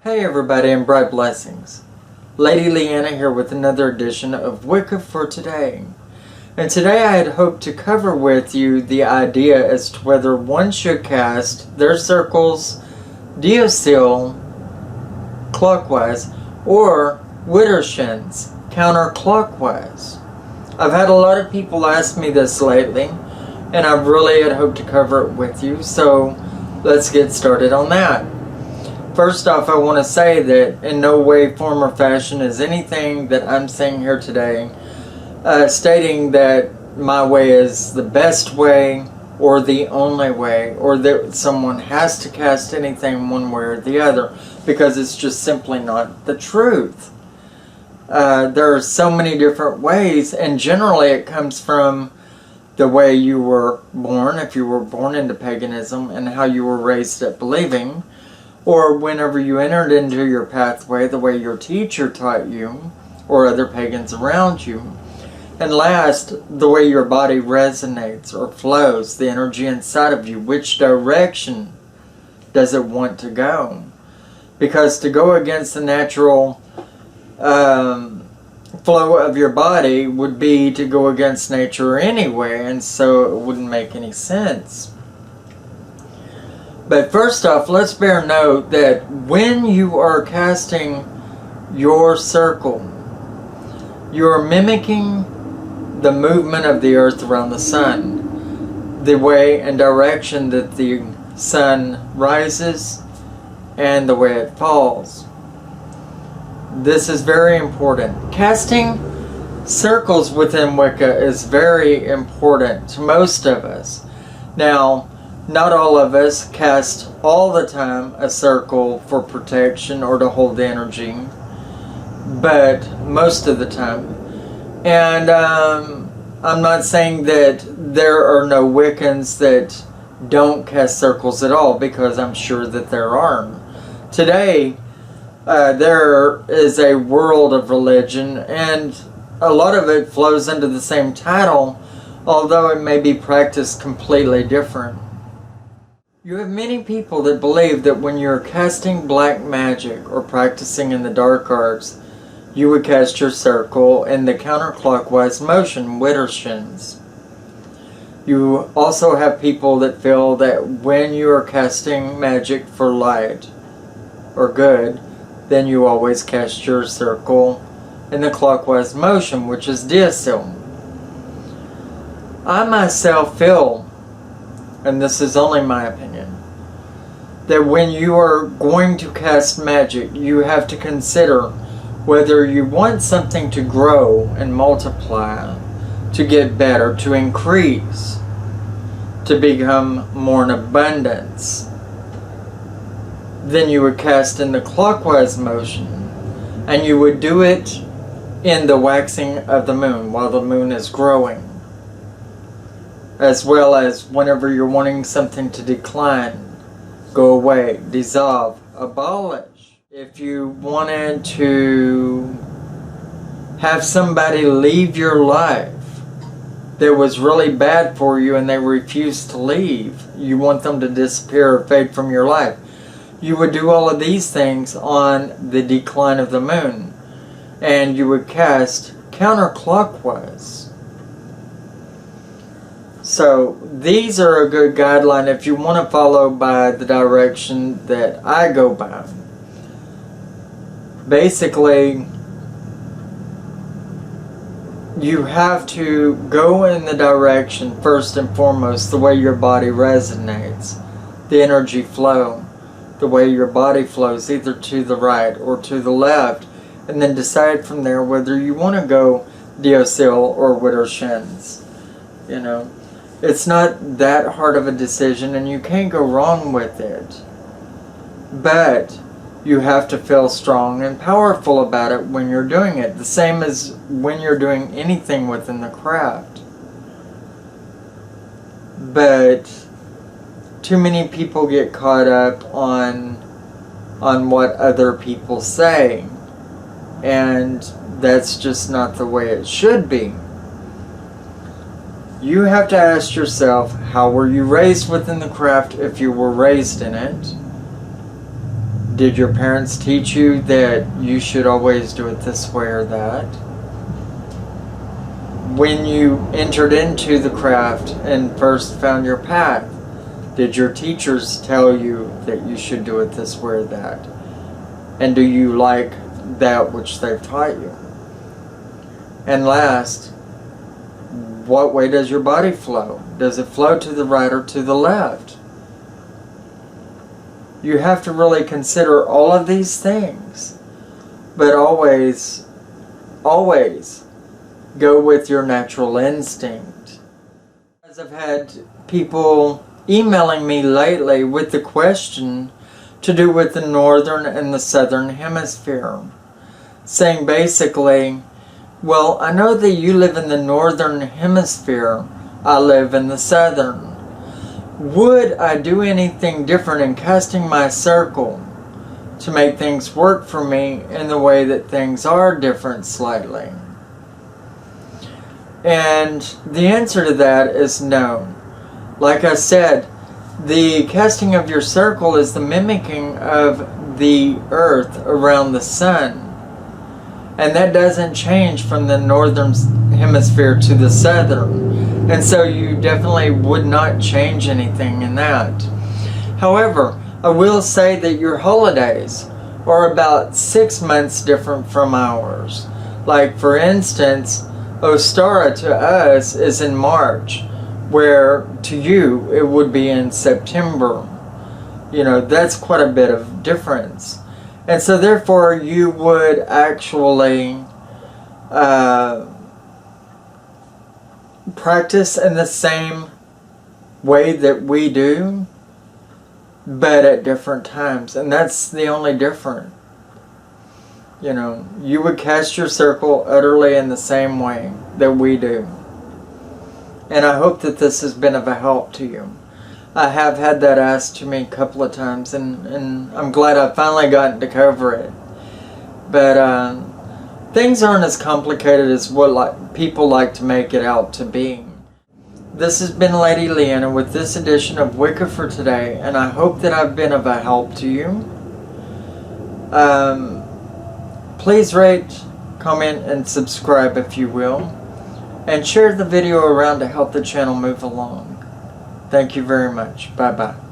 Hey everybody, and bright blessings. Lady Leeanna here with another edition of Wicca for today. And today I had hoped to cover with you the idea as to whether one should cast their circles Deosil clockwise or Widdershins counterclockwise. I've had a lot of people ask me this lately, and I really had hoped to cover it with you, so let's get started on that. First off, I want to say that in no way, form, or fashion is anything that I'm saying here today stating that my way is the best way or the only way, or that someone has to cast anything one way or the other, because it's just simply not the truth. There are so many different ways, and generally it comes from the way you were born, if you were born into paganism, and how you were raised up believing, or whenever you entered into your pathway, the way your teacher taught you, or other pagans around you. And last, the way your body resonates or flows, the energy inside of you. Which direction does it want to go? Because to go against the natural flow of your body would be to go against nature anyway, and so it wouldn't make any sense. But first off, let's bear note that when you are casting your circle, you are mimicking the movement of the earth around the sun, the way and direction that the sun rises and the way it falls. This is very important. Casting circles within Wicca is very important to most of us. Now, not all of us cast all the time a circle for protection or to hold energy, but most of the time. And I'm not saying that there are no Wiccans that don't cast circles at all, because I'm sure that there are. Today, there is a world of religion, and a lot of it flows under the same title, although it may be practiced completely different. You have many people that believe that when you're casting black magic or practicing in the dark arts, you would cast your circle in the counterclockwise motion, Widdershins. You also have people that feel that when you are casting magic for light or good, then you always cast your circle in the clockwise motion, which is Deosil. I myself feel, and this is only my opinion, that when you are going to cast magic, you have to consider whether you want something to grow and multiply, to get better, to increase, to become more in abundance. Then you would cast in the clockwise motion, and you would do it in the waxing of the moon while the moon is growing, as well as whenever you're wanting something to decline, go away, dissolve, abolish. If you wanted to have somebody leave your life that was really bad for you and they refused to leave, you want them to disappear or fade from your life, you would do all of these things on the decline of the moon, and you would cast counterclockwise. So these are a good guideline if you want to follow by the direction that I go by. Basically, you have to go in the direction, first and foremost, the way your body resonates, the energy flow, the way your body flows, either to the right or to the left, and then decide from there whether you want to go Deosil or Widdershins. You know, it's not that hard of a decision, and you can't go wrong with it. But you have to feel strong and powerful about it when you're doing it. The same as when you're doing anything within the craft. But too many people get caught up on what other people say, and that's just not the way it should be. You have to ask yourself, how were you raised within the craft if you were raised in it? Did your parents teach you that you should always do it this way or that? When you entered into the craft and first found your path, did your teachers tell you that you should do it this way or that? And do you like that which they've taught you? And last, what way does your body flow? Does it flow to the right or to the left? You have to really consider all of these things. But always, always go with your natural instinct. As I've had people emailing me lately with the question to do with the northern and the southern hemisphere, saying basically, well, I know that you live in the northern hemisphere, I live in the southern. Would I do anything different in casting my circle to make things work for me in the way that things are different slightly? And the answer to that is no. Like I said, the casting of your circle is the mimicking of the earth around the sun. And that doesn't change from the northern hemisphere to the southern. And so you definitely would not change anything in that. However, I will say that your holidays are about 6 months different from ours. Like, for instance, Ostara to us is in March, where to you it would be in September. You know, that's quite a bit of difference. And so therefore you would actually practice in the same way that we do, but at different times. And that's the only difference. You know, you would cast your circle utterly in the same way that we do. And I hope that this has been of a help to you. I have had that asked to me a couple of times, and I'm glad I've finally gotten to cover it. But things aren't as complicated as what people like to make it out to be. This has been Lady Leeanna with this edition of Wicca for today, and I hope that I've been of a help to you. Please rate, comment, and subscribe if you will. And share the video around to help the channel move along. Thank you very much. Bye-bye.